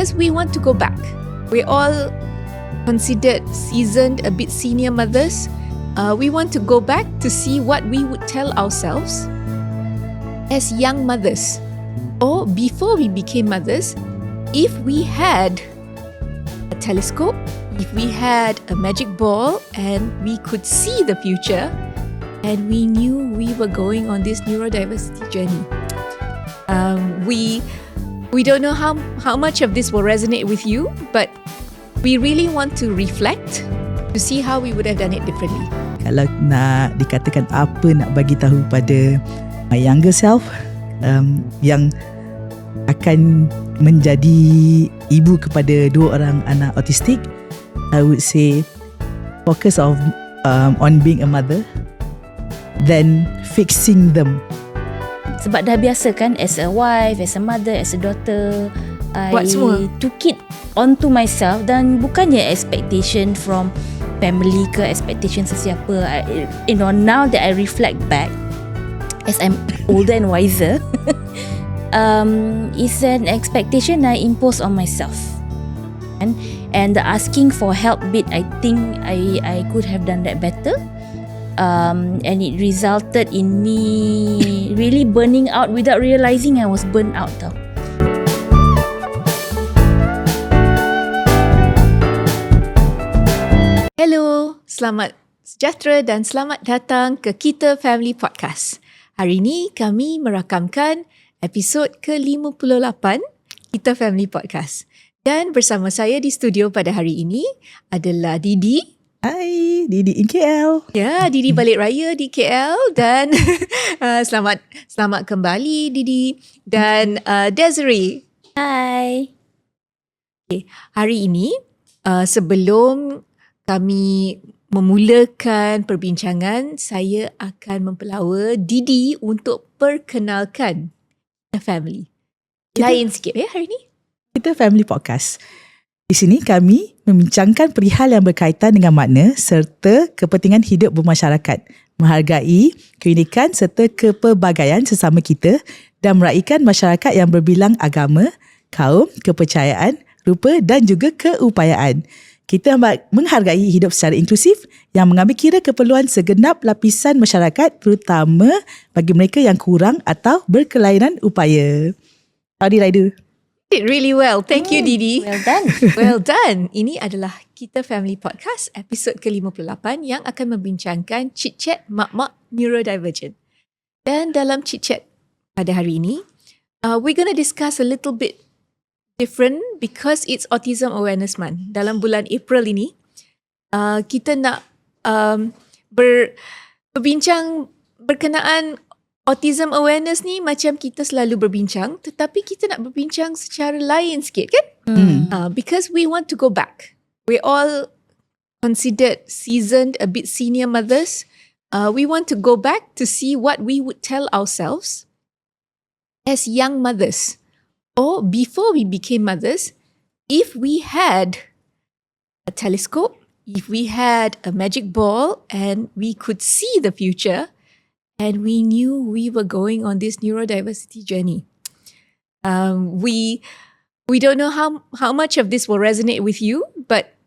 because we want to go back. We're all considered seasoned, a bit senior mothers. We want to go back to see what we would tell ourselves as young mothers, or before we became mothers, if we had a telescope, if we had a magic ball and we could see the future and we knew we were going on this neurodiversity journey. We don't know how much of this will resonate with you, but we really want to reflect to see how we would have done it differently. Kalau nak dikatakan apa nak bagi tahu pada my younger self, yang akan menjadi ibu kepada 2 orang anak autistik, I would say focus on being a mother than fixing them. Sebab dah biasa kan, as a wife, as a mother, as a daughter, I took it onto myself. Dan bukannya expectation from family ke expectation sesiapa. Now that I reflect back, as I'm older and wiser, it's an expectation I impose on myself. And the asking for help bit, I think I could have done that better. And it resulted in me really burning out without realizing I was burnt out tau. Hello, selamat sejahtera dan selamat datang ke Kita Family Podcast. Hari ini kami merakamkan episod ke-58 Kita Family Podcast. Dan bersama saya di studio pada hari ini adalah Didi. Hai, Didi in KL. Ya, Didi balik raya di KL dan selamat kembali Didi dan Desiree. Hai. Okay, hari ini sebelum kami memulakan perbincangan, saya akan mempelawa Didi untuk perkenalkan family. Lain sikit hari ni. Kita Family Podcast. Di sini kami membincangkan perihal yang berkaitan dengan makna serta kepentingan hidup bermasyarakat, menghargai keunikan serta kepelbagaian sesama kita dan meraihkan masyarakat yang berbilang agama, kaum, kepercayaan, rupa dan juga keupayaan. Kita menghargai hidup secara inklusif yang mengambil kira keperluan segenap lapisan masyarakat, terutama bagi mereka yang kurang atau berkelainan upaya. How did I do? Did really well. Thank you, Didi. Well done. Well done. Ini adalah Kita Family Podcast episod ke-58 yang akan membincangkan ChitChat mak-mak Neurodivergent. Dan dalam ChitChat pada hari ini, we're going to discuss a little bit different because it's Autism Awareness Month. Dalam bulan April ini, kita nak berbincang berkenaan autism awareness ni. Macam kita selalu berbincang, tetapi kita nak berbincang secara lain sikit kan? Because we want to go back. We're all considered seasoned, a bit senior mothers. We want to go back to see what we would tell ourselves as young mothers, or before we became mothers, if we had a telescope, if we had a magic ball and we could see the future and we knew we were going on this neurodiversity journey. We don't know how much of this will resonate with you, but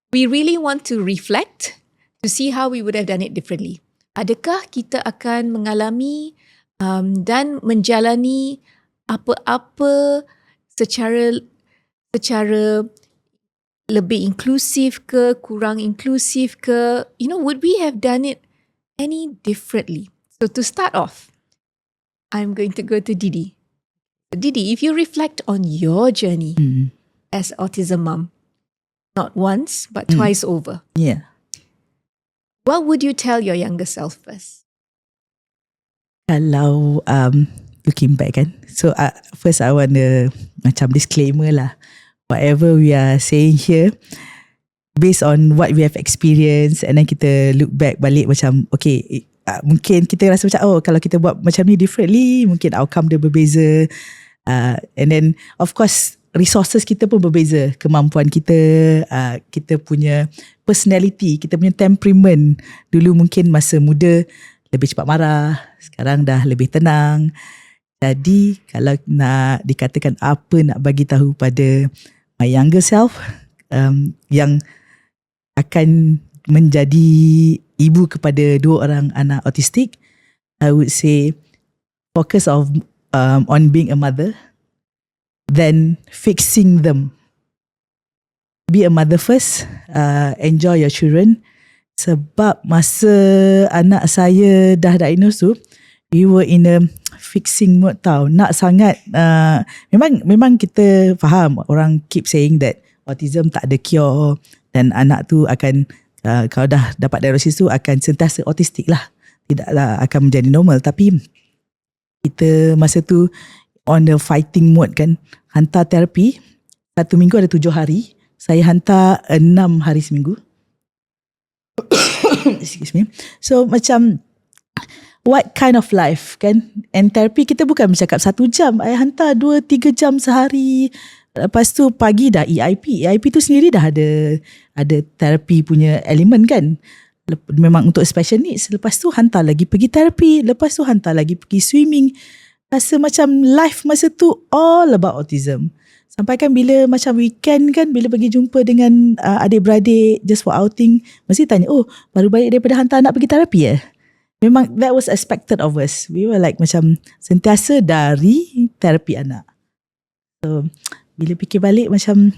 we really want to reflect to see how we would have done it differently. Adakah kita akan mengalami dan menjalani apa-apa secara lebih inklusif ke, kurang inklusif ke? Would we have done it any differently? So to start off, I'm going to go to Didi. Didi, if you reflect on your journey as autism mom, not once but twice over. Yeah. What would you tell your younger self first? Kalau looking back kan, so first I want to macam disclaimer lah, whatever we are saying here based on what we have experienced, and then kita look back balik macam okay, mungkin kita rasa macam kalau kita buat macam ni differently, mungkin outcome dia berbeza, and then of course resources kita pun berbeza, kemampuan kita, kita punya personality, kita punya temperament. Dulu mungkin masa muda lebih cepat marah, sekarang dah lebih tenang. Jadi kalau nak dikatakan apa nak bagi tahu pada my younger self yang akan menjadi ibu kepada 2 orang anak autistik, I would say focus on being a mother than fixing them. Be a mother first, enjoy your children. Sebab masa anak saya dah diagnose tu, we were in a fixing mode tau. Nak sangat, memang kita faham orang keep saying that autism tak ada cure dan anak tu akan, kalau dah dapat diagnosis tu akan sentiasa autistik lah. Tidaklah akan menjadi normal. Tapi kita masa tu on the fighting mode kan. Hantar terapi, 1 minggu ada 7 hari. Saya hantar 6 hari seminggu. Excuse me. So macam what kind of life kan? And therapy kita bukan bercakap 1 jam. I hantar 2-3 jam sehari. Lepas tu pagi dah EIP. EIP tu sendiri dah ada therapy punya elemen kan. Memang untuk special needs. Lepas tu hantar lagi pergi therapy. Lepas tu hantar lagi pergi swimming. Rasa macam life masa tu all about autism. Sampai kan bila macam weekend kan, bila pergi jumpa dengan adik-beradik just for outing, mesti tanya, oh baru balik daripada hantar anak pergi terapi Memang that was expected of us. We were like macam sentiasa dari terapi anak. So bila fikir balik macam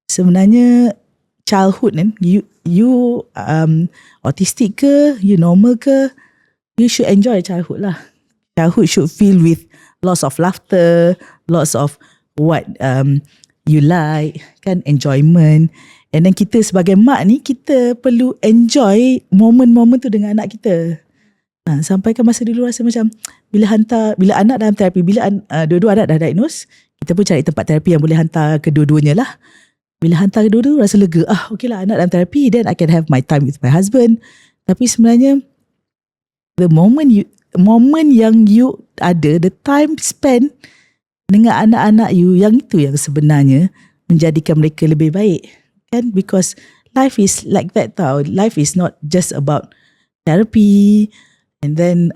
sebenarnya childhood kan, you autistic ke, you normal ke, you should enjoy childhood lah. Childhood should fill with lots of laughter, lots of what you like kan, enjoyment. And then kita sebagai mak ni, kita perlu enjoy momen-momen tu dengan anak kita. Sampai kan masa dulu rasa macam bila anak dalam terapi, bila dua-dua anak dah diagnose, kita pun cari tempat terapi yang boleh hantar kedua-duanya lah. Bila hantar kedua-dua rasa lega, okay lah anak dalam terapi, then I can have my time with my husband. Tapi sebenarnya the moment yang you ada, the time spent dengan anak-anak you, yang itu yang sebenarnya menjadikan mereka lebih baik kan. Because life is like that tau. Life is not just about therapy. And then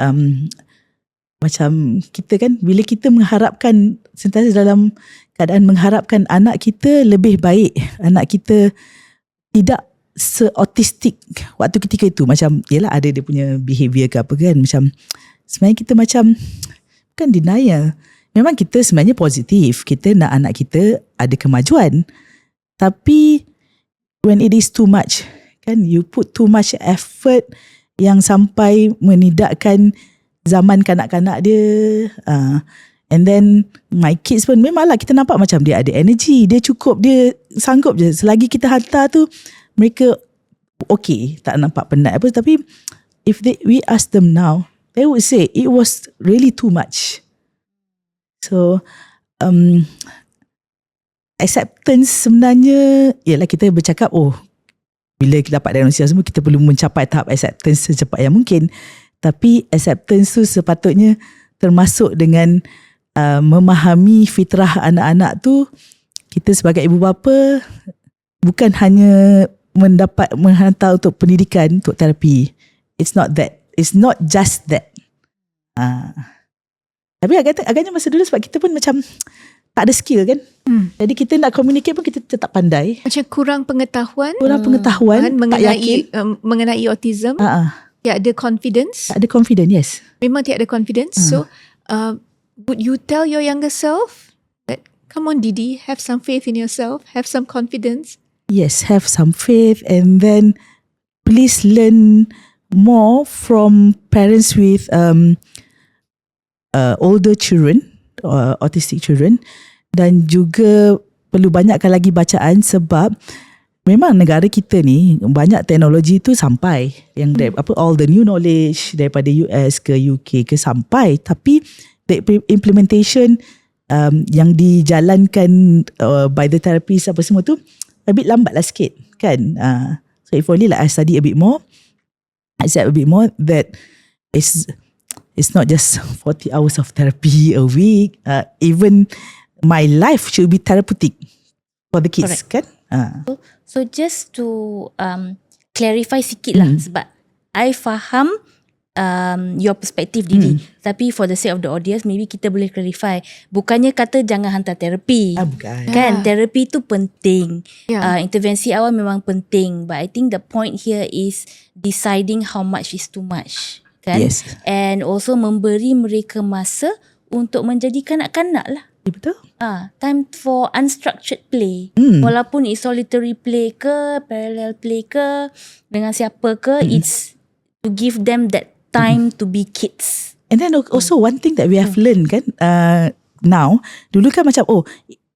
macam kita kan, bila kita mengharapkan, sentiasa dalam keadaan mengharapkan anak kita lebih baik, anak kita tidak se-autistik waktu ketika itu. Macam yelah ada dia punya behaviour ke apa kan, macam sebenarnya kita macam bukan denial. Memang kita sebenarnya positif. Kita nak anak kita ada kemajuan. Tapi when it is too much, kan, you put too much effort yang sampai menidakkan zaman kanak-kanak dia. And then my kids pun memanglah kita nampak macam dia ada energy, dia cukup, dia sanggup je. Selagi kita hantar tu, mereka okay, tak nampak penat apa. Tapi if we ask them now, they would say it was really too much. So acceptance sebenarnya, ialah kita bercakap, oh bila kita dapat diagnosis semua, kita perlu mencapai tahap acceptance secepat yang mungkin. Tapi acceptance tu sepatutnya termasuk dengan memahami fitrah anak-anak tu. Kita sebagai ibu bapa bukan hanya menghantar untuk pendidikan, untuk terapi. It's not that. It's not just that. Tapi agaknya masa dulu sebab kita pun macam tak ada skill kan. Jadi kita nak communicate pun kita tetap pandai. Macam kurang pengetahuan. Mengenai autism. Tiada confidence. Tak ada confidence, yes. Memang tiada confidence. So would you tell your younger self that, come on Didi, have some faith in yourself, have some confidence? Yes, have some faith, and then please learn more from parents with older children, autistic children, dan juga perlu banyakkan lagi bacaan sebab memang negara kita ni banyak teknologi tu sampai yang all the new knowledge daripada US ke UK ke sampai, tapi the implementation yang dijalankan by the therapist apa semua tu a bit lambat lah sikit kan. So if only like I study a bit more, I said a bit more that it's not just 40 hours of therapy a week. Even my life should be therapeutic for the kids. Correct. Kan? So just to clarify sikit lah, sebab I faham your perspective, Didi. Tapi for the sake of the audience, maybe kita boleh clarify. Bukannya kata jangan hantar terapi. Bukan. Kan, terapi tu penting. Yeah. Intervensi awal memang penting. But I think the point here is deciding how much is too much. Kan? Yes. And also memberi mereka masa untuk menjadi kanak-kanak lah. Betul. Time for unstructured play. Walaupun it's solitary play ke, parallel play ke, dengan siapa ke, it's to give them that time to be kids. And then also one thing that we have learned kan, now, dulu kan macam,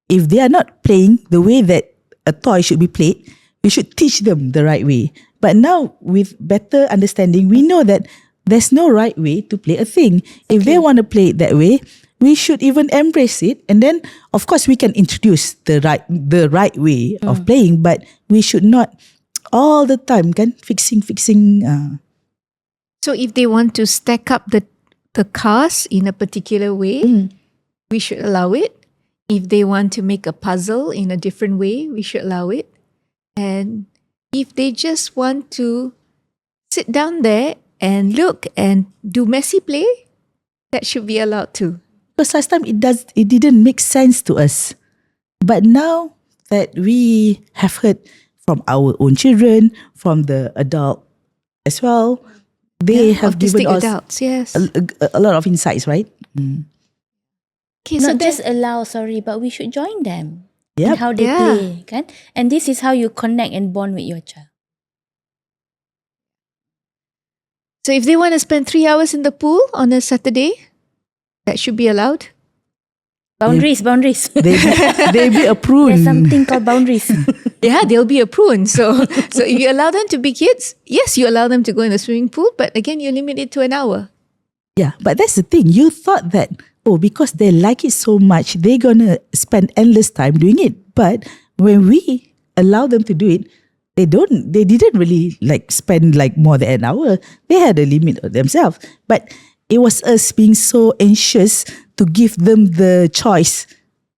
if they are not playing the way that a toy should be played, we should teach them the right way. But now with better understanding, we know that there's no right way to play a thing. If they want to play it that way, we should even embrace it. And then, of course, we can introduce the right way of playing, but we should not all the time kan fixing. So if they want to stack up the cars in a particular way, we should allow it. If they want to make a puzzle in a different way, we should allow it. And if they just want to sit down there and look and do messy play, that should be allowed too. Because last time it didn't make sense to us. But now that we have heard from our own children, from the adult as well, they have given autistic us adults, yes. a lot of insights, right? Okay, Not just allow, but we should join them in Yep. how they play. Kan? And this is how you connect and bond with your child. So if they want to spend 3 hours in the pool on a Saturday, that should be allowed. Boundaries. They be a prune. There's something called boundaries. Yeah, they'll be a prune. So if you allow them to be kids, yes, you allow them to go in the swimming pool, but again, you limit it to an hour. Yeah, but that's the thing. You thought that, because they like it so much, they're going to spend endless time doing it. But when we allow them to do it, they didn't really spend more than an hour. They had a limit of themselves. But it was us being so anxious to give them the choice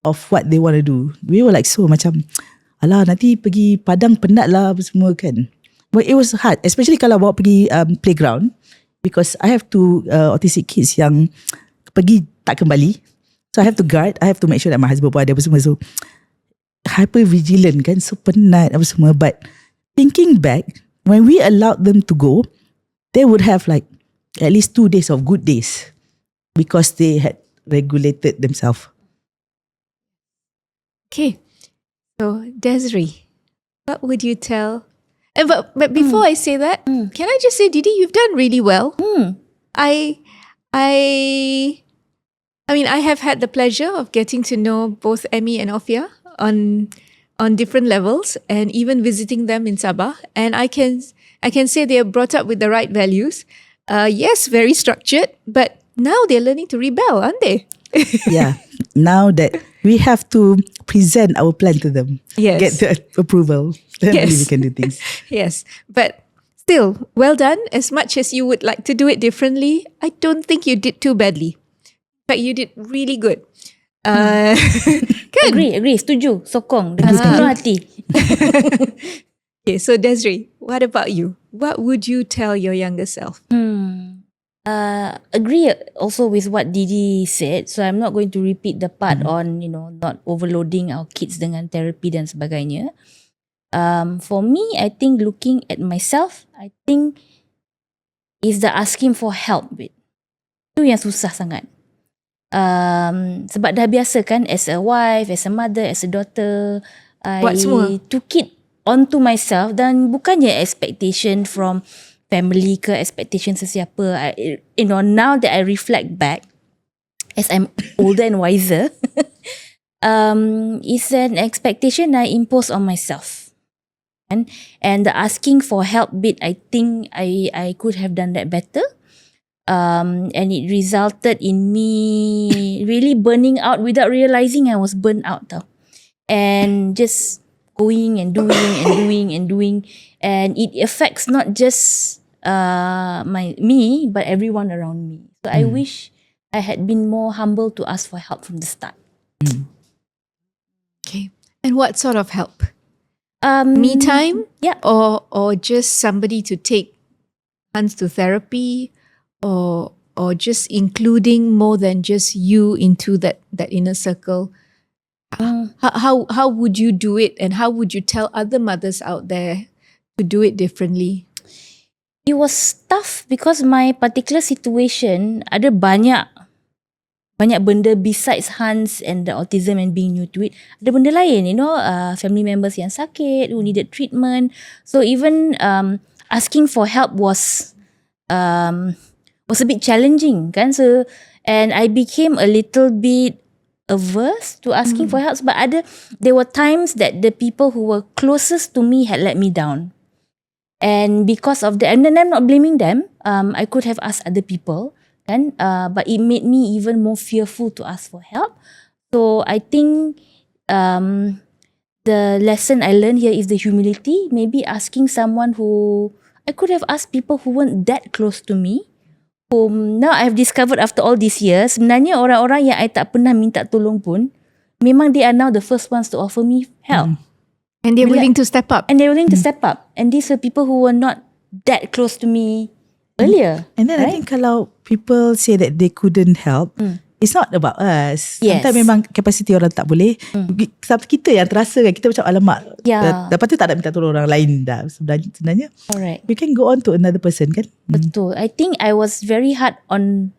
of what they want to do. We were so macam, alah nanti pergi padang penat lah apa semua kan. But it was hard, especially kalau bawa pergi playground, because I have two autistic kids yang pergi tak kembali. So I have to guard, I have to make sure that my husband pun ada apa semua. So hyper vigilant kan, so penat apa semua. But thinking back, when we allowed them to go, they would have at least 2 days of good days because they had regulated themselves. Okay. So Desiree, what would you tell? And but before I say that, can I just say, Didi, you've done really well. I mean, I have had the pleasure of getting to know both Emmy and Ofia on different levels, and even visiting them in Sabah. And I can say they are brought up with the right values. Yes, very structured, but now they're learning to rebel, aren't they? Yeah. Now that we have to present our plan to them, Yes. get the approval, then Yes. only we can do things. Yes, but still, well done. As much as you would like to do it differently, I don't think you did too badly. In fact, you did really good. Kan? Agree. Setuju. Sokong. Dengan sepenuh hati. Okay, so Desiree, what about you? What would you tell your younger self? Agree also with what Didi said. So I'm not going to repeat the part on, not overloading our kids dengan therapy dan sebagainya. For me, I think looking at myself, I think is the asking for help bit. Itu yang susah sangat. Sebab dah biasa kan, as a wife, as a mother, as a daughter, Buat semua. took it onto myself, dan bukannya expectation from family ke expectation sesiapa. Now that I reflect back, as I'm older and wiser, it's an expectation I impose on myself. And the asking for help bit, I think I could have done that better. And it resulted in me really burning out without realizing I was burnt out tau. And just going and doing. And it affects not just me, but everyone around me. So I wish I had been more humble to ask for help from the start. Okay, and what sort of help? Me Me time? Yeah. Or just somebody to take Hans to therapy? or just including more than just you into that inner circle. How would you do it, and how would you tell other mothers out there to do it differently? It was tough because my particular situation ada banyak benda besides Hans and the autism and being new to it. Ada benda lain, family members yang sakit, who needed treatment. So even asking for help was a bit challenging, kan? So, and I became a little bit averse to asking for help. But there were times that the people who were closest to me had let me down. And because of that, and then I'm not blaming them, I could have asked other people, kan? But it made me even more fearful to ask for help. So I think the lesson I learned here is the humility. Maybe asking someone who I could have asked people who weren't that close to me. Whom now I've discovered after all these years, sebenarnya orang-orang yang I tak pernah minta tolong pun, memang they are now the first ones to offer me help. And they're willing to step up. And they're willing to step up. And these are people who were not that close to me earlier. And then right? I think kalau people say that they couldn't help, it's not about us. Yes. Sometimes memang kapasiti orang tak boleh. Tapi kita yang terasa kan, kita macam alamak. Yeah. Lepas tu tak nak minta tolong orang lain dah. Sebenarnya Alright. we can go on to another person kan. Betul. I think I was very hard on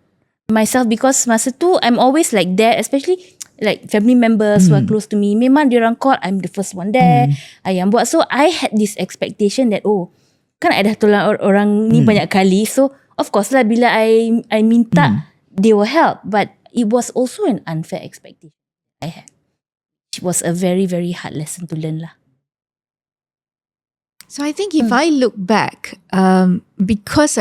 myself because masa tu I'm always like there, especially like family members who are close to me. Memang diorang call, I'm the first one there. I yang buat. So I had this expectation that kan I dah tolong orang ni banyak kali. So of course lah bila I minta, they will help. But it was also an unfair expectation I had. It was a very, very hard lesson to learn lah. So I think if I look back, because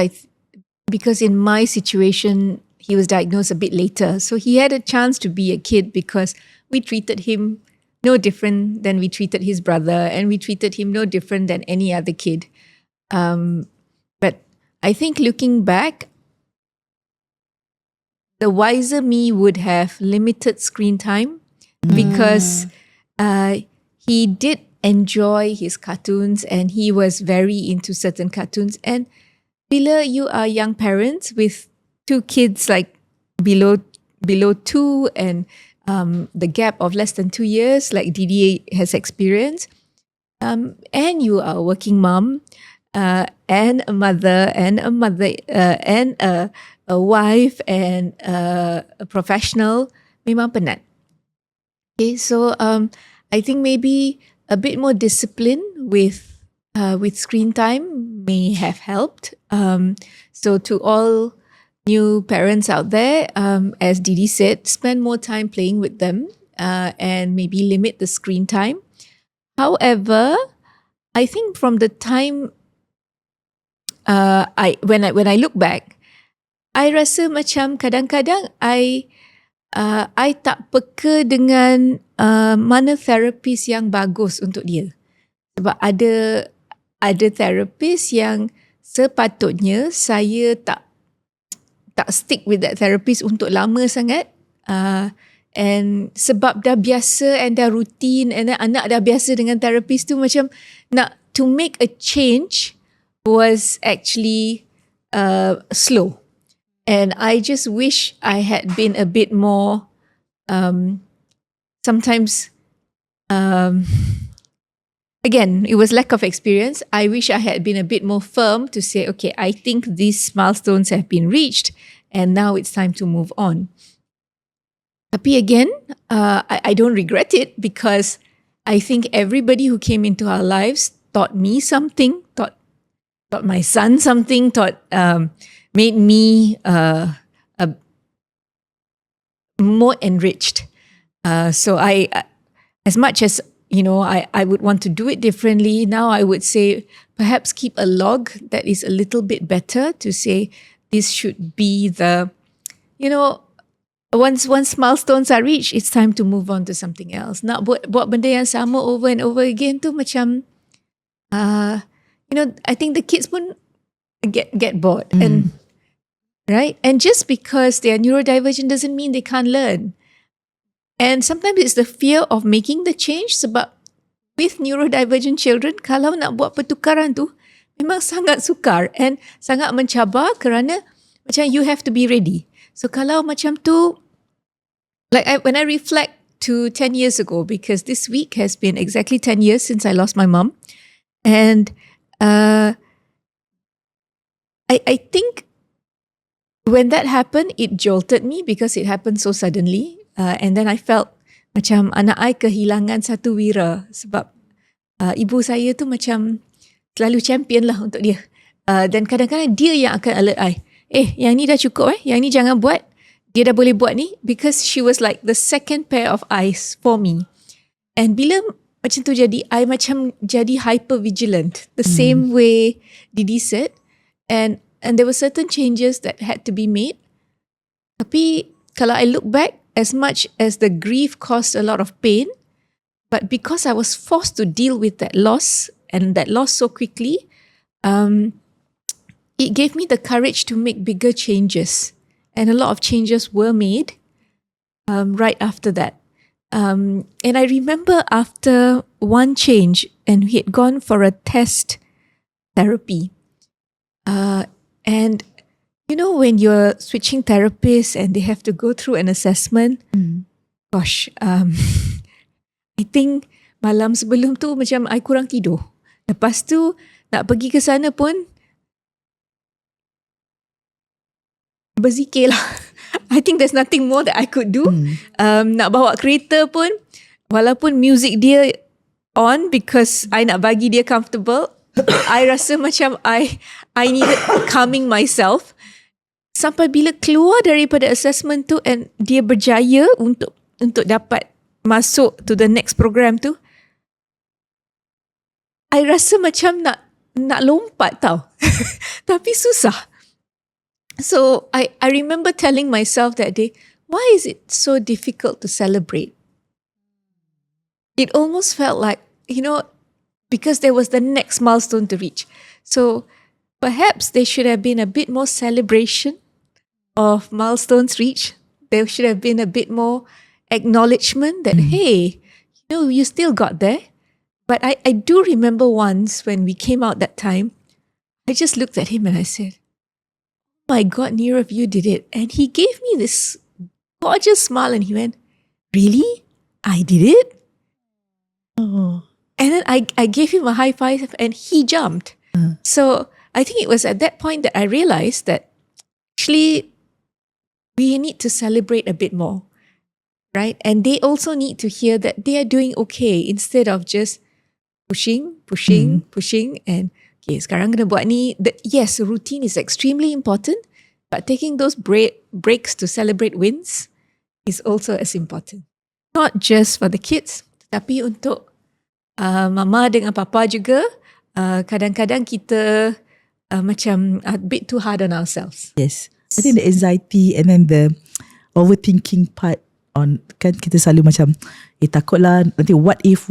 in my situation, he was diagnosed a bit later. So he had a chance to be a kid because we treated him no different than we treated his brother, and we treated him no different than any other kid. But I think looking back, the wiser me would have limited screen time because he did enjoy his cartoons and he was very into certain cartoons. And bila you are young parents with two kids like below 2 and the gap of less than 2 years like Didi has experienced, and you are a working mom and a mother and a wife and a professional, memang penat. Okay, so I think maybe a bit more discipline with screen time may have helped. So to all new parents out there, as Didi said, spend more time playing with them and maybe limit the screen time. However, I think from the time when I look back, I rasa macam kadang-kadang I tak peka dengan mana therapist yang bagus untuk dia. Sebab ada therapist yang sepatutnya saya tak stick with that therapist untuk lama sangat. And sebab dah biasa and dah rutin and then anak dah biasa dengan therapist tu, macam nak to make a change was actually slow. And I just wish I had been a bit more, sometimes, again, it was lack of experience. I wish I had been a bit more firm to say, okay, I think these milestones have been reached and now it's time to move on. Tapi again, I don't regret it because I think everybody who came into our lives taught me something, taught my son something, made me more enriched. So I, as much as, I would want to do it differently, now I would say perhaps keep a log that is a little bit better to say this should be the, once milestones are reached, it's time to move on to something else. Nak buat benda yang sama over and over again tu macam, I think the kids pun get bored. And right? And just because they are neurodivergent doesn't mean they can't learn. And sometimes it's the fear of making the change sebab with neurodivergent children, kalau nak buat pertukaran tu, memang sangat sukar and sangat mencabar kerana macam you have to be ready. So kalau macam tu, when I reflect to 10 years ago, because this week has been exactly 10 years since I lost my mum. And I think when that happened, it jolted me because it happened so suddenly. And then I felt macam anak I kehilangan satu wira sebab ibu saya tu macam selalu champion lah untuk dia. Dan kadang-kadang dia yang akan alert I. Yang ni dah cukup yang ni jangan buat. Dia dah boleh buat ni, because she was like the second pair of eyes for me. And bila macam tu jadi, I macam jadi hyper vigilant. The same way Didi said. And there were certain changes that had to be made. Tapi kalau I look back, as much as the grief caused a lot of pain, but because I was forced to deal with that loss and that loss so quickly, it gave me the courage to make bigger changes. And a lot of changes were made right after that. And I remember after one change, and we had gone for a test therapy. And you know when you're switching therapists and they have to go through an assessment, gosh, I think malam sebelum tu macam I kurang tidur. Lepas tu nak pergi ke sana pun berzikir lah. I think there's nothing more that I could do. Nak bawa kereta pun, walaupun music dia on because I nak bagi dia comfortable, I rasa macam I needed calming myself. Sampai bila keluar daripada assessment tu and dia berjaya untuk dapat masuk to the next program tu, I rasa macam nak lompat tau. Tapi susah. So I remember telling myself that day, why is it so difficult to celebrate? It almost felt like, because there was the next milestone to reach. So perhaps there should have been a bit more celebration of milestones reached. There should have been a bit more acknowledgement that, hey, you still got there. But I do remember once when we came out that time, I just looked at him and I said, oh my God, Nirav, you did it. And he gave me this gorgeous smile and he went, really? I did it? Oh. And then I gave him a high five and he jumped. So I think it was at that point that I realized that actually we need to celebrate a bit more, right? And they also need to hear that they are doing okay instead of just pushing and okay, sekarang kena buat ni. Yes, routine is extremely important, but taking those breaks to celebrate wins is also as important. Not just for the kids, tapi untuk mama dengan papa juga. Kadang-kadang kita macam a bit too hard on ourselves. Yes. I think the anxiety and then the overthinking part on, kan kita selalu macam takutlah nanti what if,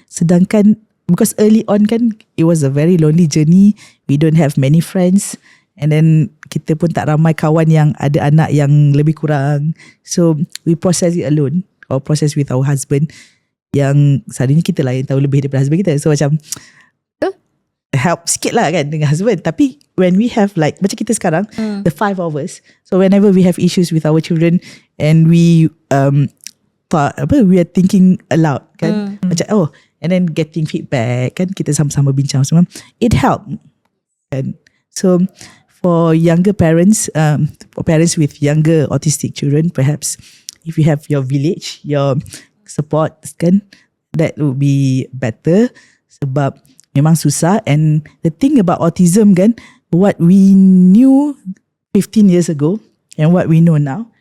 sedangkan because early on kan it was a very lonely journey, we don't have many friends, and then kita pun tak ramai kawan yang ada anak yang lebih kurang, so we process it alone or process with our husband yang selalunya kita lah yang tahu lebih daripada husband kita, so macam help sikit lah kan dengan husband. Tapi when we have like macam kita sekarang, the 5 of us, so whenever we have issues with our children and we we are thinking aloud kan, macam and then getting feedback kan, kita sama-sama bincang semua, it help kan. So for younger parents, or parents with younger autistic children, perhaps if you have your village, your support kan, that would be better. Sebab memang susah. And the thing about autism kan, what we knew 15 years ago and what we know now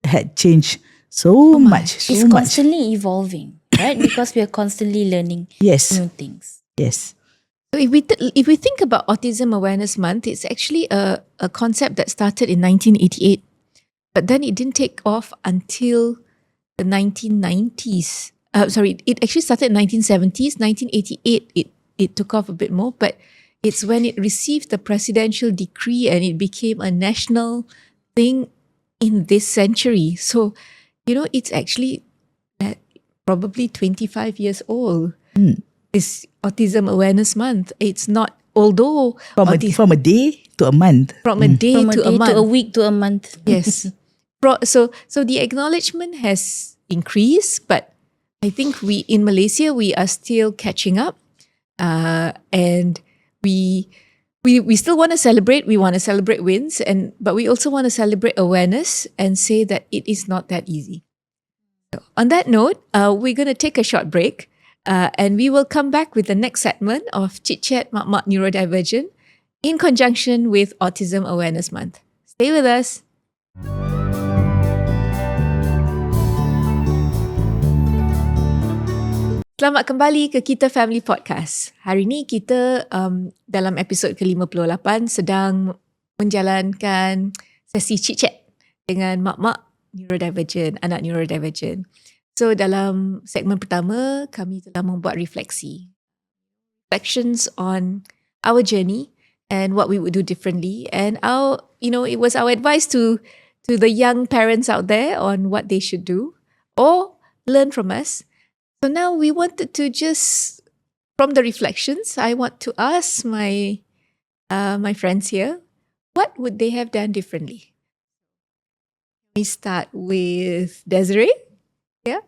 had changed so much. It's constantly evolving, right? Because we are constantly learning new things. Yes. So if we think about Autism Awareness Month, it's actually a concept that started in 1988, but then it didn't take off until the 1990s. It actually started in 1970s. 1988, it took off a bit more, but it's when it received the presidential decree and it became a national thing in this century. So, it's actually probably 25 years old. This Autism Awareness Month. It's not, although from a day to a month. From a day From a to a day month. to a week to a month. Yes. So the acknowledgement has increased, but I think we in Malaysia we are still catching up, and we still want to celebrate. We want to celebrate wins, but we also want to celebrate awareness and say that it is not that easy. So on that note, we're going to take a short break, and we will come back with the next segment of ChitChat Mak Neurodivergent in conjunction with Autism Awareness Month. Stay with us. Selamat kembali ke Kita Family Podcast. Hari ni kita dalam episod ke-58 sedang menjalankan sesi chit-chat dengan mak-mak neurodivergent, anak neurodivergent. So dalam segmen pertama, kami telah membuat refleksi. Reflections on our journey and what we would do differently. And it was our advice to the young parents out there on what they should do or learn from us. So now we wanted to just, from the reflections, I want to ask my friends here, what would they have done differently? We start with Desiree. Yeah.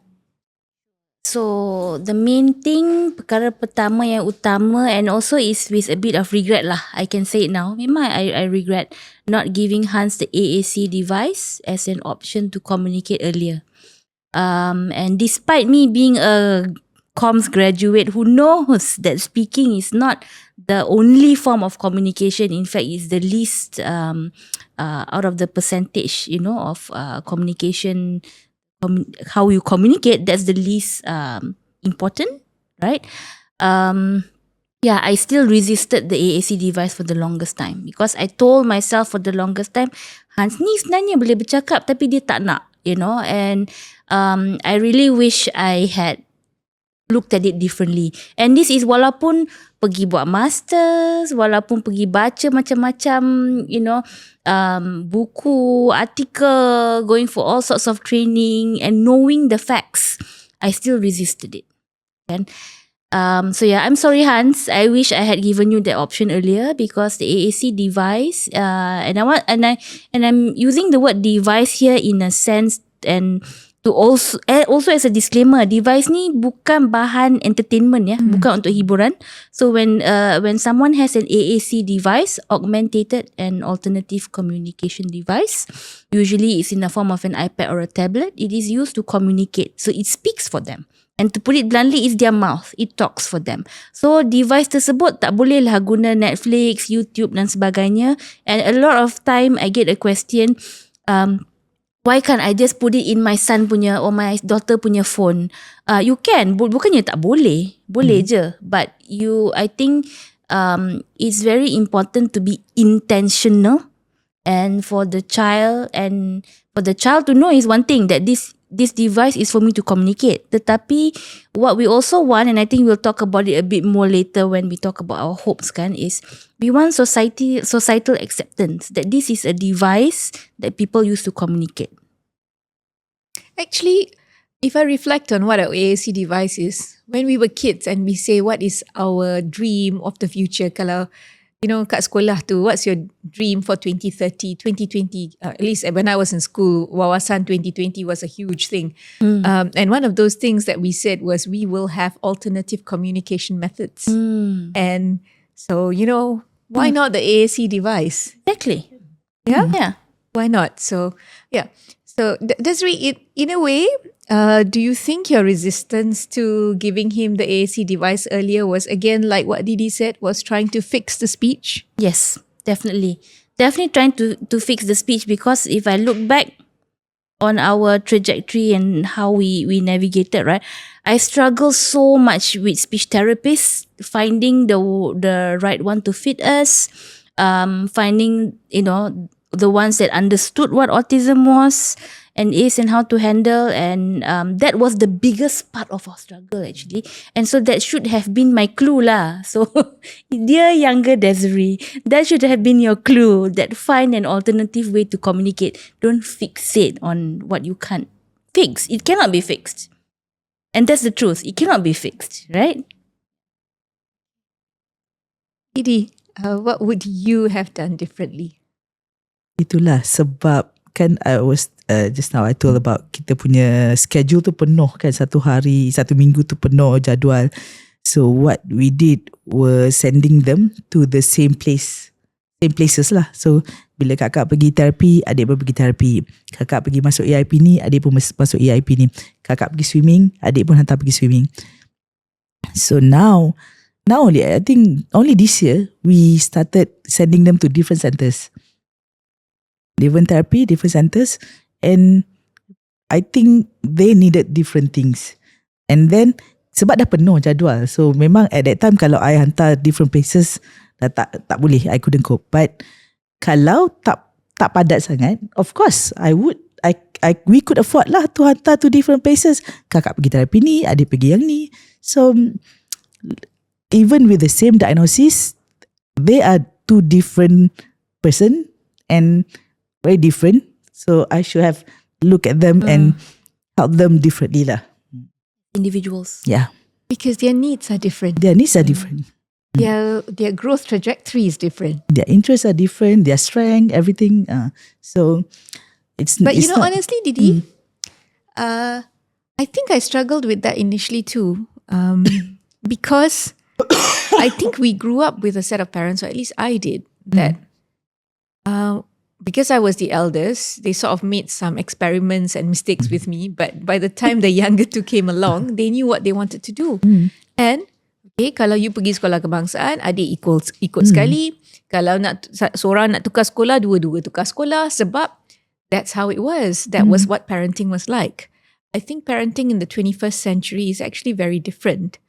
So the main thing, perkara pertama yang utama, and also is with a bit of regret lah. I can say it now. Memang I regret not giving Hans the AAC device as an option to communicate earlier. And despite me being a comms graduate who knows that speaking is not the only form of communication, in fact it's the least out of the percentage, of communication, how you communicate, that's the least important, right? I still resisted the AAC device for the longest time because I told myself for the longest time, Hans ni sebenarnya boleh bercakap tapi dia tak nak, and I really wish I had looked at it differently. And this is walaupun pergi buat masters, walaupun pergi baca macam-macam, buku, artikel, going for all sorts of training and knowing the facts, I still resisted it. And I'm sorry, Hans. I wish I had given you that option earlier because the AAC device, and I'm using the word device here in a sense and to also as a disclaimer, device ni bukan bahan entertainment bukan untuk hiburan. So when someone has an AAC device, augmented and alternative communication device, usually it's in the form of an iPad or a tablet, it is used to communicate. So it speaks for them. And to put it bluntly, it's their mouth. It talks for them. So device tersebut tak boleh lah guna Netflix, YouTube dan sebagainya. And a lot of time I get a question, why can't I just put it in my son punya or my daughter punya phone? You can, bukannya tak boleh. Boleh je. But I think it's very important to be intentional, and for the child to know is one thing, that this device is for me to communicate. Tetapi what we also want, and I think we'll talk about it a bit more later when we talk about our hopes is we want societal acceptance that this is a device that people use to communicate. Actually, if I reflect on what our AAC device is, when we were kids and we say what is our dream of the future, kalau kat sekolah tu, what's your dream for 2030, 2020? At least when I was in school, Wawasan 2020 was a huge thing. And one of those things that we said was we will have alternative communication methods. And so, why not the AAC device? Exactly. Yeah? Yeah. Why not? So, yeah. So, Desiree, in a way, do you think your resistance to giving him the AAC device earlier was, again, like what Didi said, was trying to fix the speech? Yes, definitely. Definitely trying to fix the speech, because if I look back on our trajectory and how we navigated, right, I struggled so much with speech therapists, finding the right one to fit us, finding, the ones that understood what autism was and is and how to handle, and that was the biggest part of our struggle actually. And so that should have been my clue lah. So dear younger Desiree, that should have been your clue, that find an alternative way to communicate. Don't fixate on what you can't fix. It cannot be fixed. And that's the truth. It cannot be fixed, right? Didi, what would you have done differently? Itulah sebab kan I was just now I told about kita punya schedule tu penuh kan, satu minggu tu penuh jadual. So what we did was sending them to the same places lah. So bila kakak pergi terapi, adik pun pergi terapi. Kakak pergi masuk EIP ni, adik pun masuk EIP ni. Kakak pergi swimming, adik pun hantar pergi swimming. So now only, I think only this year we started sending them to different centers. Different therapy, different centers, and I think they needed different things. And then sebab dah penuh jadual, so memang at that time kalau I hantar different places dah tak boleh, I couldn't cope. But kalau tak padat sangat, of course we could afford lah to hantar to different places. Kakak pergi terapi ni, adik pergi yang ni. So even with the same diagnosis, they are two different person and very different. So I should have looked at them and help them differently lah. Individuals. Yeah. Because their needs are different. Their needs are different. Their growth trajectory is different. Their interests are different. Their strength, everything. So But honestly, Didi, I think I struggled with that initially too. Because I think we grew up with a set of parents, or at least I did, that because I was the eldest, they sort of made some experiments and mistakes with me. But by the time the younger two came along, they knew what they wanted to do. And okay, kalau you pergi sekolah kebangsaan, adik ikut sekali. Kalau seorang nak tukar sekolah, dua-dua tukar sekolah. Sebab that's how it was. That was what parenting was like. I think parenting in the 21st century is actually very different.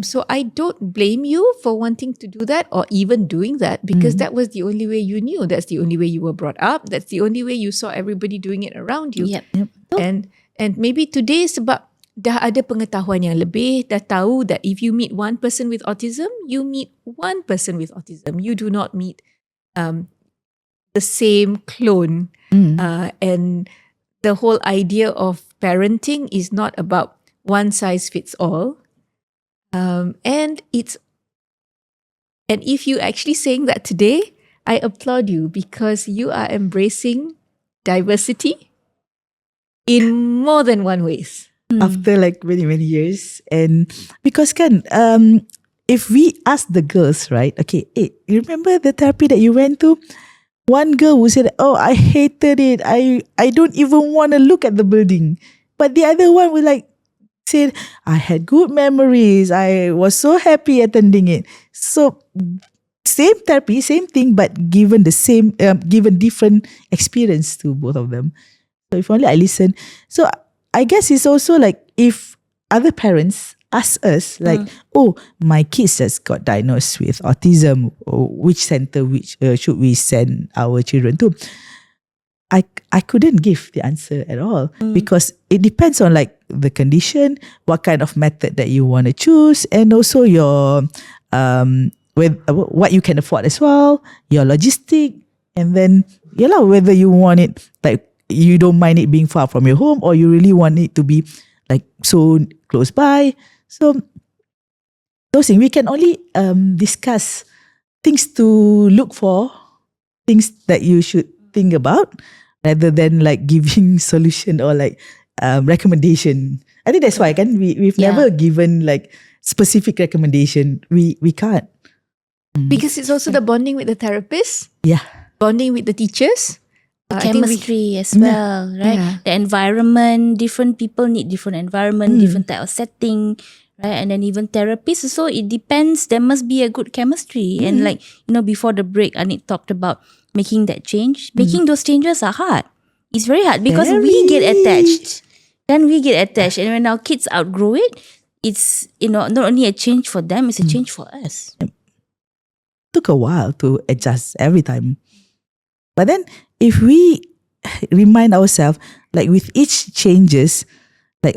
So I don't blame you for wanting to do that or even doing that, because that was the only way you knew. That's the only way you were brought up. That's the only way you saw everybody doing it around you. Yep. And maybe today sebab dah ada pengetahuan yang lebih, dah tahu that if you meet one person with autism, you meet one person with autism. You do not meet the same clone. And the whole idea of parenting is not about one size fits all. And if you actually saying that today, I applaud you, because you are embracing diversity in more than one ways. After like many years, and because if we ask the girls, right? Okay, hey, you remember the therapy that you went to? One girl would say, "Oh, I hated it. I don't even want to look at the building." But the other one would said, "I had good memories. I was so happy attending it." So same therapy, same thing, but given different experience to both of them. So if only I listen. So I guess it's also if other parents ask us "Oh, my kids just got diagnosed with autism. Which center should we send our children to?" I couldn't give the answer at all, because it depends on the condition, what kind of method that you want to choose, and also your what you can afford as well, your logistic, and then whether you want it you don't mind it being far from your home, or you really want it to be so close by. So those things we can only discuss things to look for, things that you should think about, rather than giving solution or recommendation. I think that's why we've never given specific recommendation. We can't, because it's also the bonding with the therapist, bonding with the teachers, chemistry as well, right? Yeah. The environment, different people need different environment, different type of setting, right? And then even therapists, so it depends. There must be a good chemistry. And before the break, Anit talked about making that change. Making those changes are hard. It's very hard because we get attached. Then we get attached, and when our kids outgrow it, it's not only a change for them, it's a change for us. Took a while to adjust every time. But then if we remind ourselves, with each changes,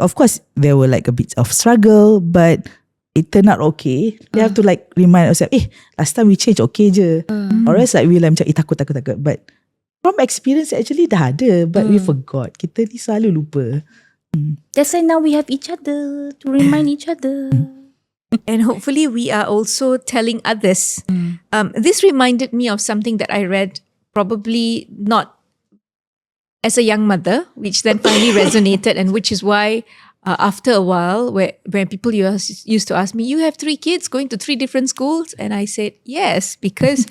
of course there were a bit of struggle, but it turned out okay. We have to remind ourselves, last time we changed okay je. Or else we macam takut. But from experience actually dah ada, but we forgot. Kita ni selalu lupa. That's why now we have each other to remind each other. And hopefully we are also telling others. This reminded me of something that I read, probably not as a young mother, which then finally resonated, and which is why after a while, when people used to ask me, you have 3 kids going to 3 different schools? And I said, yes, because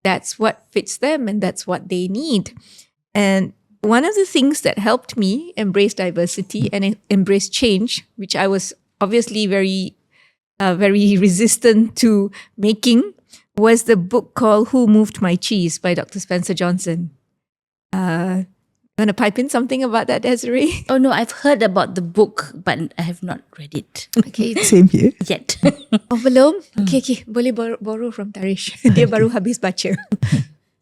that's what fits them and that's what they need. And one of the things that helped me embrace diversity and embrace change, which I was obviously very resistant to making, was the book called Who Moved My Cheese by Dr. Spencer Johnson. Want to pipe in something about that, Desiree? Oh no, I've heard about the book, but I have not read it. Okay. Same here. Yet. Oh, belum? Okay. Boleh borrow from Tarish. Dia baru habis baca.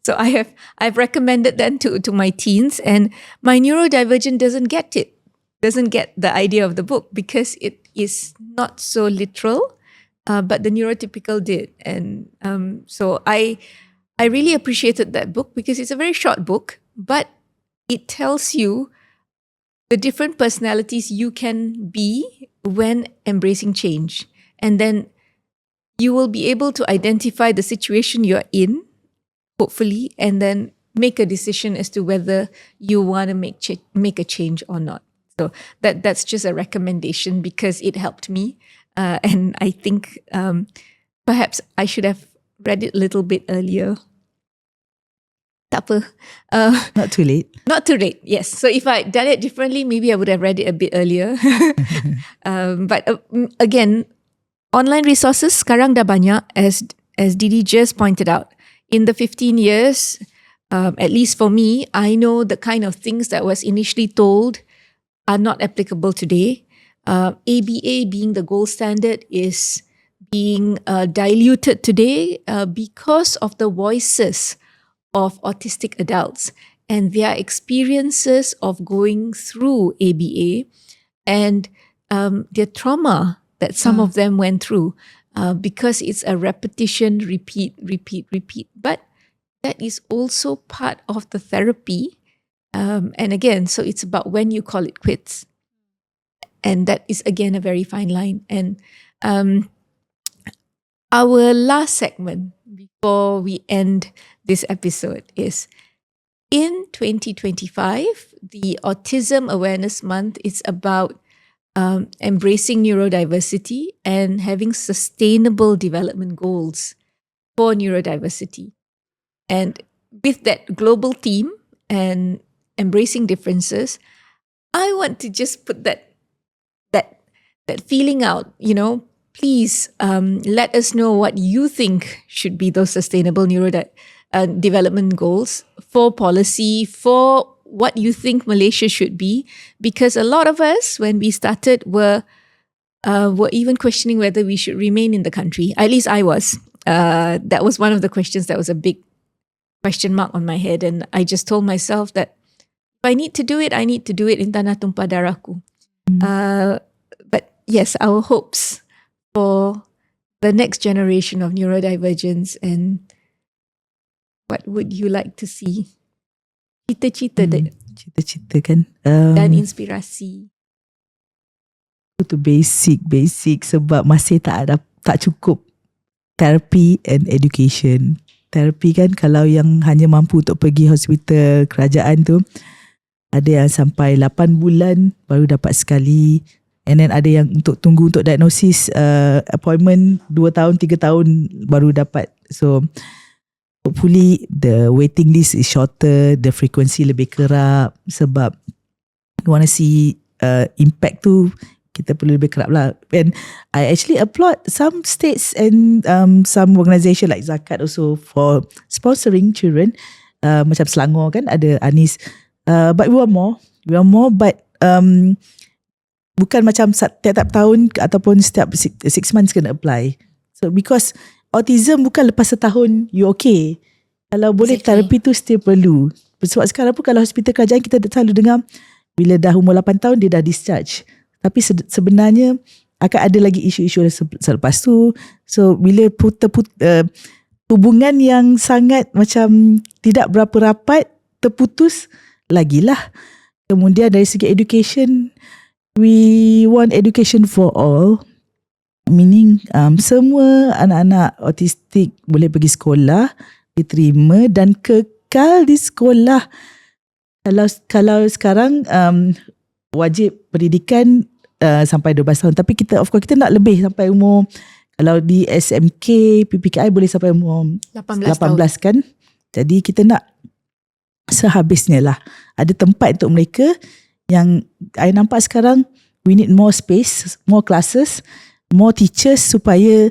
So I've recommended that to my teens, and my neurodivergent doesn't get it. Doesn't get the idea of the book because it is not so literal, but the neurotypical did. And so I really appreciated that book because it's a very short book, but it tells you the different personalities you can be when embracing change. And then you will be able to identify the situation you're in, hopefully, and then make a decision as to whether you want to make a change or not. So that's just a recommendation because it helped me. And I think perhaps I should have read it a little bit earlier. Tak apa. Not too late. Not too late, yes. So if I done it differently, maybe I would have read it a bit earlier. But again, online resources sekarang dah banyak, as Didi just pointed out. In the 15 years, at least for me, I know the kind of things that was initially told are not applicable today. ABA being the gold standard is being diluted today because of the voices of autistic adults and their experiences of going through ABA and their trauma that some of them went through because it's a repetition, repeat. But that is also part of the therapy. And again, so it's about when you call it quits. And that is again a very fine line. And our last segment before we end this episode is in 2025, the Autism Awareness Month is about embracing neurodiversity and having sustainable development goals for neurodiversity. And with that global theme and embracing differences, I want to just put that feeling out, please let us know what you think should be those sustainable development goals for policy, for what you think Malaysia should be. Because a lot of us, when we started, were even questioning whether we should remain in the country. At least I was. That was one of the questions that was a big question mark on my head. And I just told myself that if I need to do it, I need to do it in tanah tumpah darahku. But yes, our hopes for the next generation of neurodivergence and what would you like to see? Cita-cita Cita-cita kan. dan inspirasi. Itu basic sebab masih tak cukup therapy and education. Terapi kan kalau yang hanya mampu untuk pergi hospital kerajaan tu, ada yang sampai 8 bulan baru dapat sekali. And then ada yang tunggu untuk diagnosis appointment 2 tahun, 3 tahun baru dapat. So hopefully the waiting list is shorter, the frequency lebih kerap sebab you want to see impact tu kita perlu lebih kerap lah. And I actually applaud some states and some organisation like Zakat also for sponsoring children. Macam Selangor kan ada Anis. But we want more but bukan macam tiap-tiap tahun ataupun setiap 6 months kena apply. So because autism bukan lepas setahun you okay. Kalau boleh terapi tu still perlu. Sebab sekarang pun kalau hospital kerajaan kita selalu dengar bila dah umur 8 tahun dia dah discharge. Tapi sebenarnya akan ada lagi isu-isu selepas tu. So bila hubungan yang sangat macam tidak berapa rapat terputus lagilah. Kemudian dari segi education, we want education for all. meaning semua anak-anak autistik boleh pergi sekolah, diterima dan kekal di sekolah. Kalau sekarang wajib pendidikan sampai 12 tahun, tapi kita of course kita nak lebih sampai umur, kalau di SMK PPKI boleh sampai umur 18 kan. Jadi kita nak sehabisnya lah. Ada tempat untuk mereka. Yang I nampak sekarang, we need more space, more classes, more teachers supaya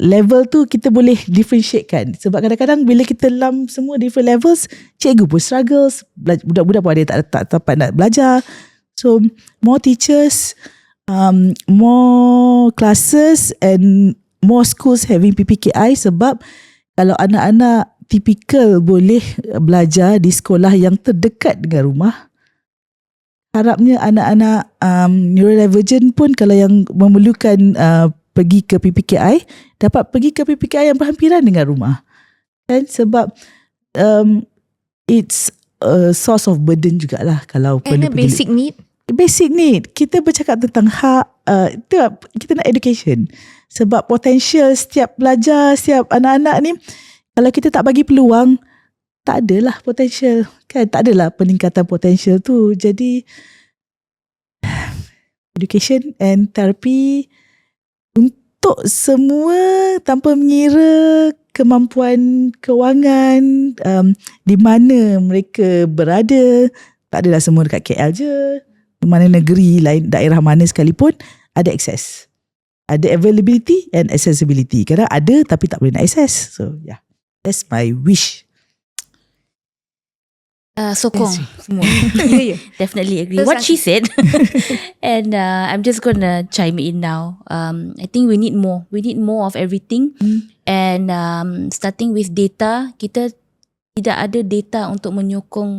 level tu kita boleh differentiatekan. Sebab kadang-kadang bila kita lump semua different levels, cikgu pun struggles, budak-budak pun ada tak dapat nak belajar. So more teachers, more classes and more schools having PPKI, sebab kalau anak-anak tipikal boleh belajar di sekolah yang terdekat dengan rumah, harapnya anak-anak neurodivergent pun kalau yang memerlukan pergi ke PPKI, dapat pergi ke PPKI yang berhampiran dengan rumah. Kan? Sebab it's a source of burden jugalah kalau and a basic need. Basic need. Kita bercakap tentang hak, kita nak education. Sebab potensial setiap pelajar, setiap anak-anak ni, kalau kita tak bagi peluang, tak adalah potensial. Kan? Tak adalah peningkatan potensial tu. Jadi education and therapy untuk semua tanpa mengira kemampuan kewangan, di mana mereka berada. Tak adalah semua dekat KL je. Di mana negeri lain, daerah mana sekalipun ada akses. Ada availability and accessibility. Kadang ada tapi tak boleh nak akses. So yeah, that's my wish. Sokong semua. Definitely agree what she said. And I'm just gonna chime in now. I think we need more of everything. And starting with data, kita tidak ada data untuk menyokong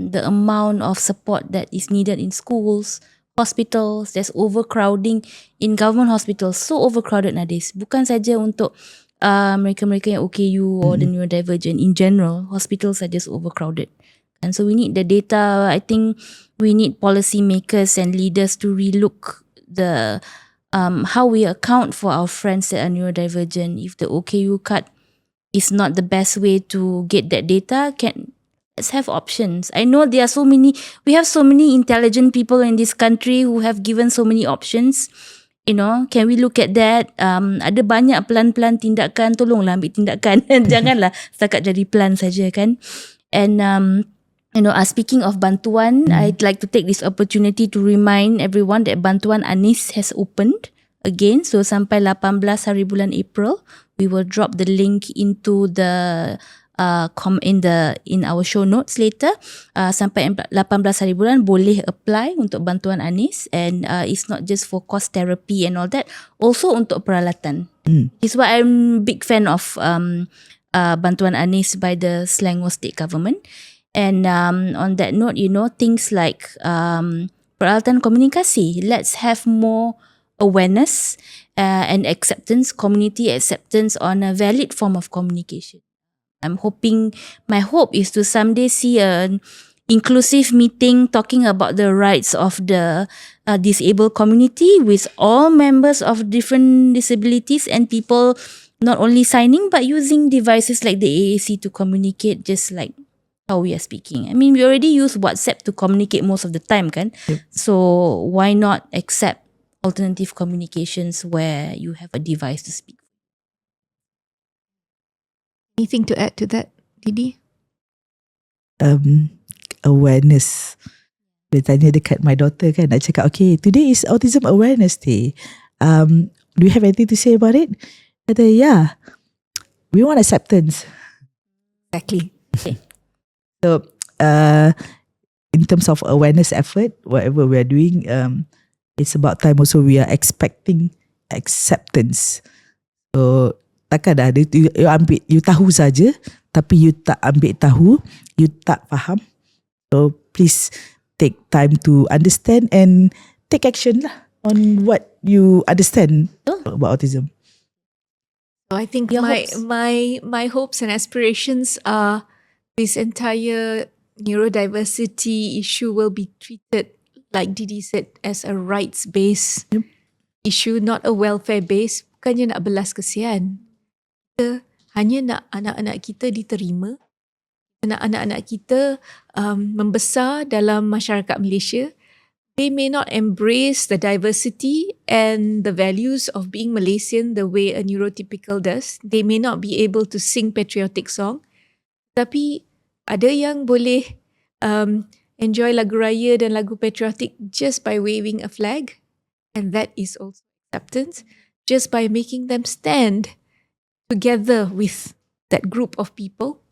the amount of support that is needed in schools, hospitals. There's overcrowding in government hospitals, so overcrowded nowadays. Bukan saja untuk mereka-mereka yang OKU or the neurodivergent, in general, hospitals are just overcrowded. And so we need the data. I think we need policy makers and leaders to relook the how we account for our friends that are neurodivergent. If the OKU card is not the best way to get that data, let's have options. I know we have so many intelligent people in this country who have given so many options. You know, can we look at that? Ada banyak plan-plan tindakan, tolonglah ambil tindakan. Janganlah setakat jadi plan saja kan. And speaking of bantuan, I'd like to take this opportunity to remind everyone that bantuan Anis has opened again. So sampai 18 hari bulan April, we will drop the link into the in our show notes later. Sampai 18 hari bulan boleh apply untuk bantuan Anis, and it's not just for cost therapy and all that, also untuk peralatan. It's why I'm big fan of bantuan Anis by the Selangor state government. And on that note, things like peralatan komunikasi, let's have more awareness and acceptance, community acceptance on a valid form of communication. My hope is to someday see an inclusive meeting talking about the rights of the disabled community with all members of different disabilities and people not only signing but using devices like the AAC to communicate, just like how we are speaking. I mean, we already use WhatsApp to communicate most of the time, kan? Yep. So why not accept alternative communications where you have a device to speak? Anything to add to that, Didi? Awareness. Dia tanya dekat my daughter kan, nak cakap, okay, today is Autism Awareness Day. Do you have anything to say about it? Kata, yeah, we want acceptance. Exactly. Okay. So, in terms of awareness effort, whatever we are doing, it's about time also we are expecting acceptance. So, takkan ada you tahu saja, tapi you tak ambil tahu, you tak faham. So please take time to understand and take action lah on what you understand about autism. So I think my hopes and aspirations are this entire neurodiversity issue will be treated, like Didi said, as a rights-based issue, not a welfare base. Bukannya nak belas kesian. Kita hanya nak anak-anak kita diterima, nak anak-anak kita membesar dalam masyarakat Malaysia. They may not embrace the diversity and the values of being Malaysian the way a neurotypical does. They may not be able to sing patriotic song. Tapi ada yang boleh enjoy lagu raya dan lagu patriotic just by waving a flag. And that is also acceptance. Just by making them stand together with that group of people.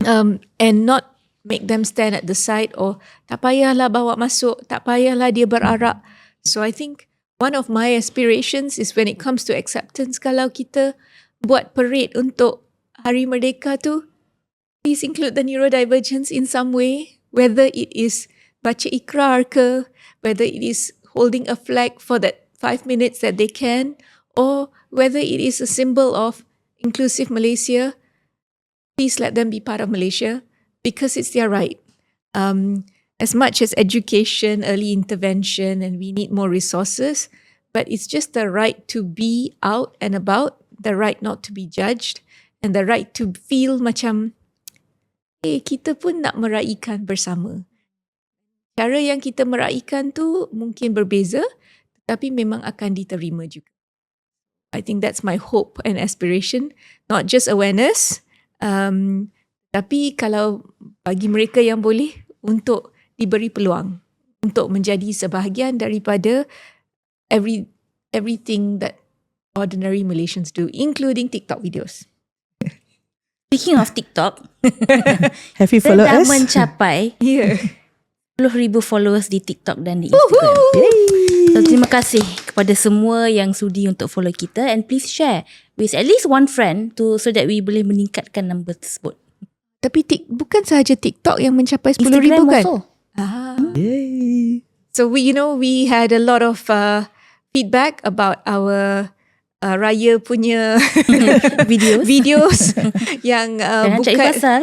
And not make them stand at the side or tak payahlah bawa masuk, tak payahlah dia berarak. So I think one of my aspirations is when it comes to acceptance, kalau kita buat parade untuk Hari Merdeka tu, please include the neurodivergence in some way, whether it is baca ikrar ke, whether it is holding a flag for that 5 minutes that they can, or whether it is a symbol of inclusive Malaysia. Please let them be part of Malaysia. Because it's their right. As much as education, early intervention, and we need more resources, but it's just the right to be out and about, the right not to be judged, and the right to feel macam, kita pun nak meraihkan bersama. Cara yang kita meraihkan tu mungkin berbeza, tetapi memang akan diterima juga. I think that's my hope and aspiration, not just awareness, tapi kalau bagi mereka yang boleh, untuk diberi peluang untuk menjadi sebahagian daripada everything that ordinary Malaysians do, including TikTok videos. Speaking of TikTok, have you followed dah us? mencapai 10,000 followers di TikTok dan di Instagram. Yay. So terima kasih kepada semua yang sudi untuk follow kita, and please share with at least one friend so that we boleh meningkatkan number tersebut. Tapi bukan sahaja TikTok yang mencapai 10,000 kan? Also. Yay. So we had a lot of feedback about our raya punya videos yang Jangan cari pasal.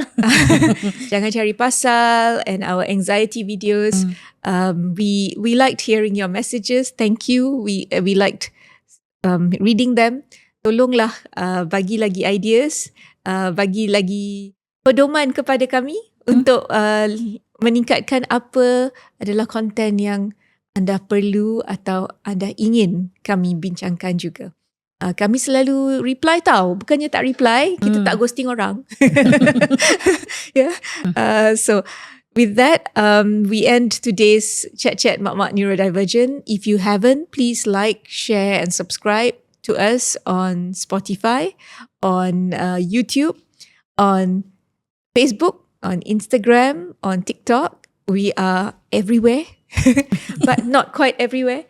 Jangan cari pasal, and our anxiety videos. We liked hearing your messages. Thank you. We liked reading them. Tolonglah bagi lagi ideas, bagi lagi pedoman kepada kami untuk meningkatkan apa adalah konten yang anda perlu atau anda ingin kami bincangkan juga. Kami selalu reply tau, bukannya tak reply, kita tak ghosting orang. Yeah. So with that, we end today's chat Mak-Mak Neurodivergent. If you haven't, please like, share and subscribe to us on Spotify, on YouTube, on Facebook, on Instagram, on TikTok. We are everywhere, but not quite everywhere.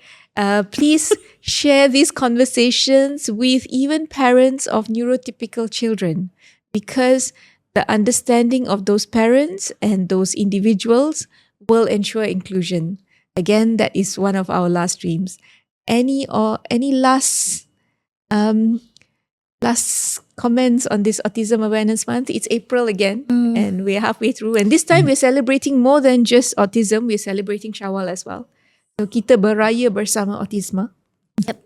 Please share these conversations with even parents of neurotypical children, because the understanding of those parents and those individuals will ensure inclusion. Again, that is one of our last dreams. Any last comments on this Autism Awareness Month? It's April again, and we're halfway through. And this time we're celebrating more than just autism. We're celebrating Syawal as well. So kita beraya bersama autisma. Yep.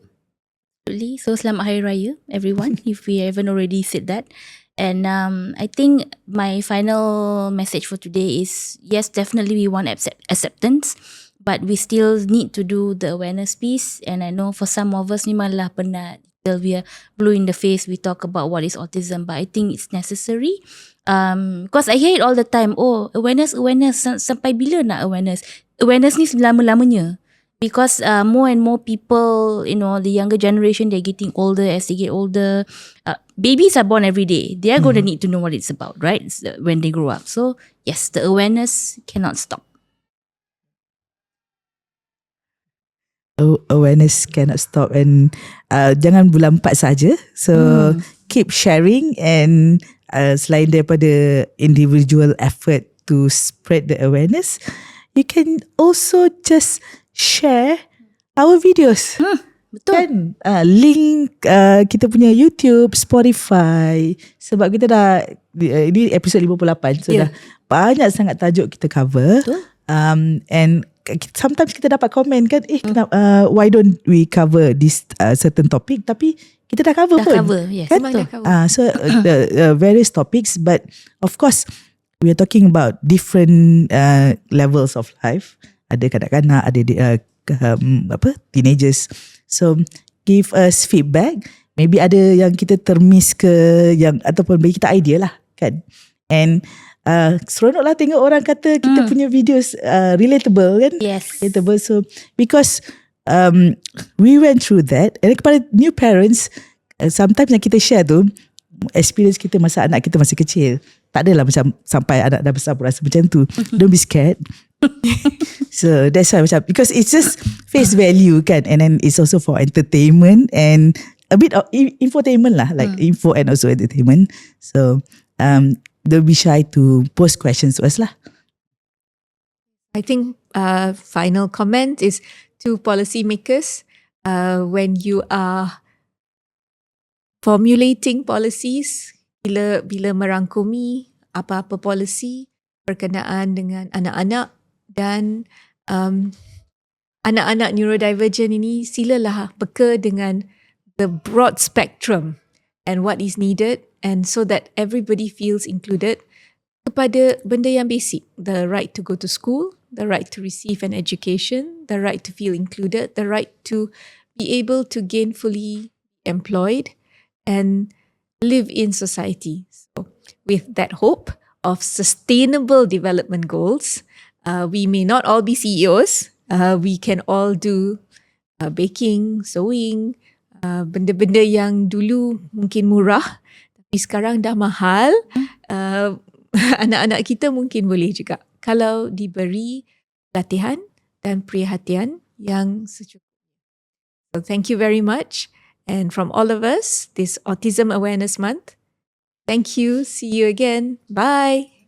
Absolutely. So selamat Hari Raya, everyone, if we haven't already said that. And I think my final message for today is, yes, definitely we want acceptance, but we still need to do the awareness piece. And I know for some of us ni malah penat. We are blue in the face, we talk about what is autism, but I think it's necessary. Because I hear it all the time, awareness, sampai bila nak awareness? Awareness ni selama-lamanya. Because more and more people, the younger generation, they're getting older. As they get older, babies are born every day. They are going to need to know what it's about, right? When they grow up. So yes, the awareness cannot stop. Awareness cannot stop, and jangan bulan 4 saja. So keep sharing, and selain daripada individual effort to spread the awareness, you can also just share our videos. Betul. Kan link kita punya YouTube, Spotify. Sebab kita dah ini episod 58, so dah banyak sangat tajuk kita cover. Betul. And sometimes kita dapat komen kan, kenapa, why don't we cover this certain topic, tapi kita dah cover pun. Yes. Kan? Dah cover. So the various topics, but of course we are talking about different levels of life. Ada kanak-kanak, ada teenagers. So give us feedback. Maybe ada yang kita termiss ke, yang ataupun bagi kita idea lah kan. And seronok lah tengok orang kata kita punya videos relatable kan. Yes. Relatable. So because we went through that. And kepada new parents, sometimes yang kita share tu experience kita masa anak kita masih kecil. Tak adalah macam sampai anak dah besar pun rasa macam tu. Don't be scared. So that's why macam, because it's just face value kan, and then it's also for entertainment and a bit of infotainment lah, like info and also entertainment. So don't be shy to post questions to us lah. I think final comment is to policymakers, when you are formulating policies, bila merangkumi apa-apa policy berkenaan dengan anak-anak dan anak-anak neurodivergent ini, silalah peka dengan the broad spectrum and what is needed, and so that everybody feels included kepada benda yang basic, the right to go to school, the right to receive an education, the right to feel included, the right to be able to gainfully employed and live in society. So with that hope of sustainable development goals, we may not all be CEOs. We can all do baking, sewing, benda-benda yang dulu mungkin murah tapi sekarang dah mahal. Anak-anak kita mungkin boleh juga kalau diberi latihan dan perhatian yang secukupnya. So thank you very much, and from all of us, this Autism Awareness Month, thank you. See you again. Bye.